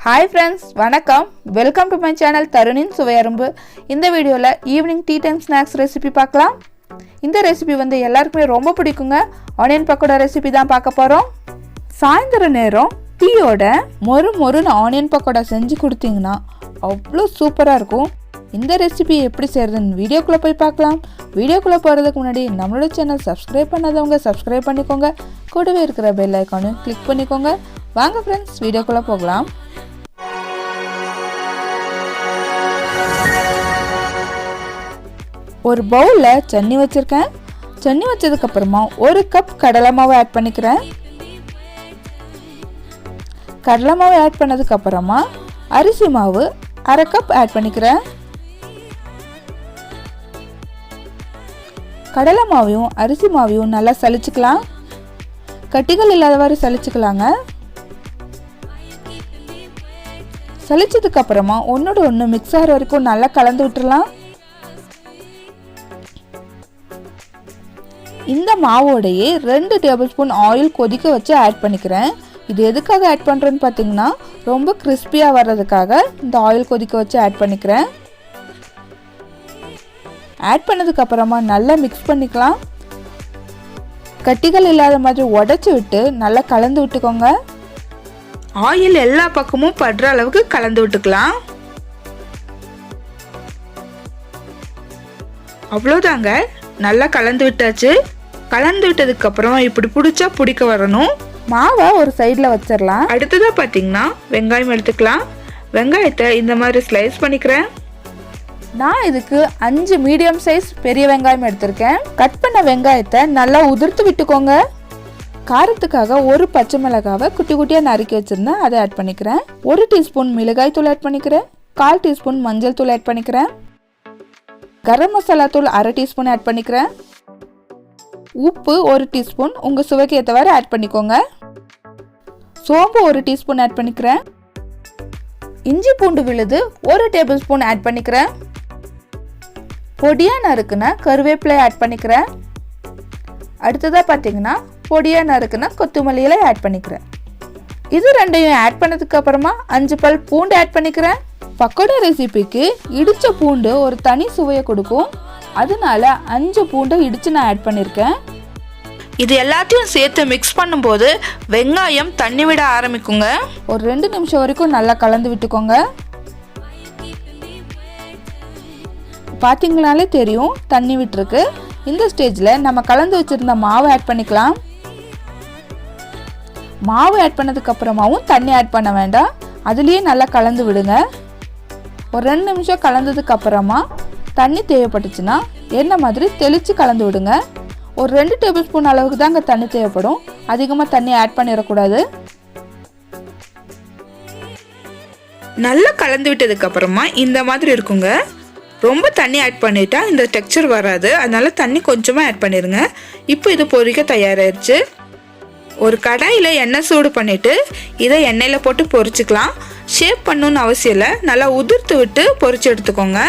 Hi friends, வணக்கம். Welcome to my channel தருணின் சுவையரும்பு. இந்த வீடியோவில் evening tea time snacks recipe பார்க்கலாம். இந்த ரெசிபி எல்லாருக்குமே ரொம்ப பிடிக்குங்க. ஆனியன் பக்கோடா ரெசிபி தான் பார்க்க போகிறோம். சாயந்தர நேரம் டீயோட மொறுன்னு ஆனியன் பக்கோடா செஞ்சு கொடுத்தீங்கன்னா அவ்வளோ சூப்பராக இருக்கும். இந்த ரெசிபி எப்படி செய்கிறதுன்னு வீடியோக்குள்ளே போய் பார்க்கலாம். வீடியோக்குள்ளே போகிறதுக்கு முன்னாடி நம்மளோட சேனல் சப்ஸ்கிரைப் பண்ணாதவங்க சப்ஸ்கிரைப் பண்ணிக்கோங்க. கூடவே இருக்கிற பெல் ஐக்கானையும் கிளிக் பண்ணிக்கோங்க. வாங்க ஃப்ரெண்ட்ஸ், வீடியோக்குள்ளே போகலாம். ஒரு பவுலில் சன்னி வச்சுருக்கேன். சன்னி வச்சதுக்கப்புறமா ஒரு கப் கடலை மாவு ஆட் பண்ணிக்கிறேன். கடலை மாவு ஆட் பண்ணதுக்கப்புறமா அரிசி மாவு அரை கப் ஆட் பண்ணிக்கிறேன். கடலை மாவையும் அரிசி மாவையும் நல்லா சலிச்சுக்கலாம். கட்டிகள் இல்லாதவாறு சலிச்சுக்கலாங்க. சலிச்சதுக்கு அப்புறமா ஒன்னோட ஒன்று மிக்ஸ் ஆகிற வரைக்கும் நல்லா கலந்து விட்டுறலாம். இந்த மாவோடையே 2 டேபிள் ஸ்பூன் ஆயில் கொதிக்க வச்சு ஆட் பண்ணிக்கிறேன். இது எதுக்காக ஆட் பண்ணுறேன்னு பார்த்தீங்கன்னா, ரொம்ப கிறிஸ்பியாக வர்றதுக்காக இந்த ஆயில் கொதிக்க வச்சு ஆட் பண்ணிக்கிறேன். ஆட் பண்ணதுக்கப்புறமா நல்லா மிக்ஸ் பண்ணிக்கலாம். கட்டிகள் இல்லாத மாதிரி உடச்சி விட்டு நல்லா கலந்து விட்டுக்கோங்க. ஆயில் எல்லா பக்கமும் படுற அளவுக்கு கலந்து விட்டுக்கலாம். அவ்வளோதாங்க, நல்லா கலந்து விட்டாச்சு. கலந்து விட்டதுக்கு அப்புறமா இப்படி பிடிச்சா பிடிக்க வரணும். மாவை ஒரு சைடில் வச்சிடலாம். அடுத்ததாக பார்த்தீங்கன்னா வெங்காயம் எடுத்துக்கலாம். வெங்காயத்தை இந்த மாதிரி ஸ்லைஸ் பண்ணிக்கிறேன். நான் இதுக்கு 5 மீடியம் சைஸ் பெரிய வெங்காயம் எடுத்திருக்கேன். கட் பண்ண வெங்காயத்தை நல்லா உதிர்த்து விட்டுக்கோங்க. காரத்துக்காக ஒரு பச்சை மிளகாவை குட்டி குட்டியாக நறுக்கி வச்சிருந்தேன், அதை ஆட் பண்ணிக்கிறேன். 1 டீஸ்பூன் மிளகாய் தூள் ஆட் பண்ணிக்கிறேன். 1/4 டீஸ்பூன் மஞ்சள் தூள் ஆட் பண்ணிக்கிறேன். கரம் மசாலா தூள் அரை டீஸ்பூன் ஆட் பண்ணிக்கிறேன். உப்பு 1 டீஸ்பூன் உங்கள் சுவைக்கு ஏற்றவாறு ஆட் பண்ணிக்கோங்க. சோம்பு 1 டீஸ்பூன் ஆட் பண்ணிக்கிறேன். இஞ்சி பூண்டு விழுது 1 டேபிள் ஸ்பூன் ஆட் பண்ணிக்கிறேன். பொடியாக நறுக்குன கருவேப்பிலை ஆட் பண்ணிக்கிறேன். அடுத்ததாக பார்த்தீங்கன்னா பொடியாக நறுக்குன கொத்தமல்லி இலை ஆட் பண்ணிக்கிறேன். இது ரெண்டையும் ஆட் பண்ணதுக்கு அப்புறமா 5 பல் பூண்டு ஆட் பண்ணிக்கிறேன். பக்கோடா ரெசிபிக்கு இடிச்ச பூண்டு ஒரு தனி சுவையை கொடுக்கும். அதனால 5 பூண்டை இடித்து நான் ஆட் பண்ணியிருக்கேன். இது எல்லாத்தையும் சேர்த்து மிக்ஸ் பண்ணும்போது வெங்காயம் தண்ணி விட ஆரம்பிக்குங்க. ஒரு 2 நிமிஷம் வரைக்கும் நல்லா கலந்து விட்டுக்கோங்க. பார்த்தீங்கனாலே தெரியும் தண்ணி விட்டுருக்கு. இந்த ஸ்டேஜில் நம்ம கலந்து வச்சுருந்த மாவை ஆட் பண்ணிக்கலாம். மாவு ஆட் பண்ணதுக்கு அப்புறமாவும் தண்ணி ஆட் பண்ண வேண்டாம், அதுலேயே நல்லா கலந்து விடுங்க. ஒரு 2 நிமிஷம் கலந்ததுக்கு அப்புறமா தண்ணி தேவைப்பட்டுச்சுன்னா என்ன மாதிரி தெளித்து கலந்து விடுங்க. ஒரு 2 டேபிள் ஸ்பூன் அளவுக்கு தாங்க தண்ணி தேவைப்படும், அதிகமாக தண்ணி ஆட் பண்ணிடக்கூடாது. நல்லா கலந்து விட்டதுக்கு அப்புறமா இந்த மாதிரி இருக்குங்க. ரொம்ப தண்ணி ஆட் பண்ணிட்டா இந்த டெக்ஸ்சர் வராது, அதனால தண்ணி கொஞ்சமாக ஆட் பண்ணிடுங்க. இப்போ இது பொரிக்க தயாராகிடுச்சு. ஒரு கடாயில் எண்ணெய் சூடு பண்ணிவிட்டு இதை எண்ணெயில் போட்டு பொரிச்சுக்கலாம். ஷேப் பண்ணணுன்னு அவசியம் இல்லை, நல்லா உதிர்த்து விட்டு பொரிச்சு எடுத்துக்கோங்க.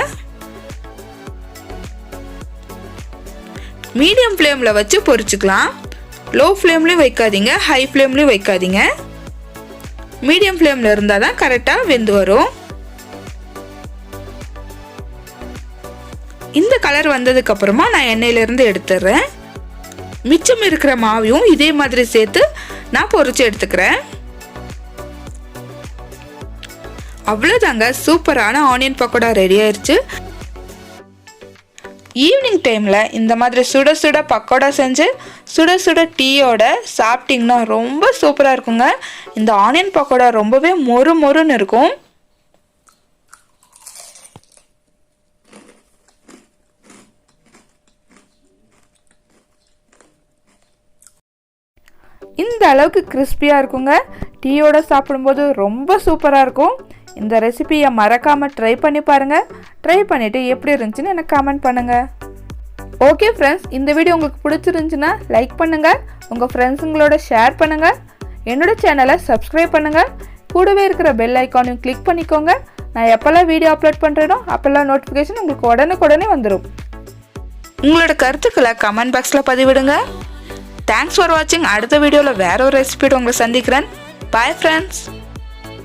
மீடியம் ஃப்ளேமில் வச்சு பொரிச்சுக்கலாம். லோ ஃப்ளேம்லேயும் வைக்காதீங்க, ஹை ஃப்ளேம்லேயும் வைக்காதீங்க. மீடியம் ஃப்ளேமில் இருந்தால் தான் கரெக்டாக வெந்து வரும். இந்த கலர் வந்ததுக்கப்புறமா நான் எண்ணெயிலேருந்து எடுத்துடுறேன். மிச்சம் இருக்கிற மாவையும் இதே மாதிரி சேர்த்து நான் பொரிச்சு எடுத்துக்கிறேன். அவ்வளோதாங்க, சூப்பரான ஆனியன் பக்கோடா ரெடி ஆயிடுச்சு. ஈவினிங் டைமில் இந்த மாதிரி சுட சுட பக்கோடா செஞ்சு சுட சுட டீயோட சாப்பிட்டிங்கன்னா ரொம்ப சூப்பராக இருக்குங்க. இந்த ஆனியன் பக்கோடா ரொம்பவே மொறுன்னு இருக்கும். இந்த அளவுக்கு கிறிஸ்பியாக இருக்குங்க. டீயோட சாப்பிடும்போது ரொம்ப சூப்பராக இருக்கும். இந்த ரெசிபியை மறக்காமல் ட்ரை பண்ணி பாருங்கள். ட்ரை பண்ணிவிட்டு எப்படி இருந்துச்சுன்னு எனக்கு கமெண்ட் பண்ணுங்கள். ஓகே ஃப்ரெண்ட்ஸ், இந்த வீடியோ உங்களுக்கு பிடிச்சிருந்துச்சுன்னா லைக் பண்ணுங்கள், உங்கள் ஃப்ரெண்ட்ஸுங்களோட ஷேர் பண்ணுங்கள், என்னோட சேனலை சப்ஸ்கிரைப் பண்ணுங்கள். கூடவே இருக்கிற பெல் ஐக்கானையும் கிளிக் பண்ணிக்கோங்க. நான் எப்போல்லாம் வீடியோ அப்லோட் பண்ணுறேனோ அப்போல்லாம் நோட்டிஃபிகேஷன் உங்களுக்கு உடனுக்குடனே வந்துடும். உங்களோட கருத்துக்களை கமெண்ட் பாக்ஸில் பதிவிடுங்க. தேங்க்ஸ் ஃபார் வாட்சிங். அடுத்த வீடியோவில் வேற ஒரு ரெசிபியோட உங்களை சந்திக்கிறேன். Bye friends.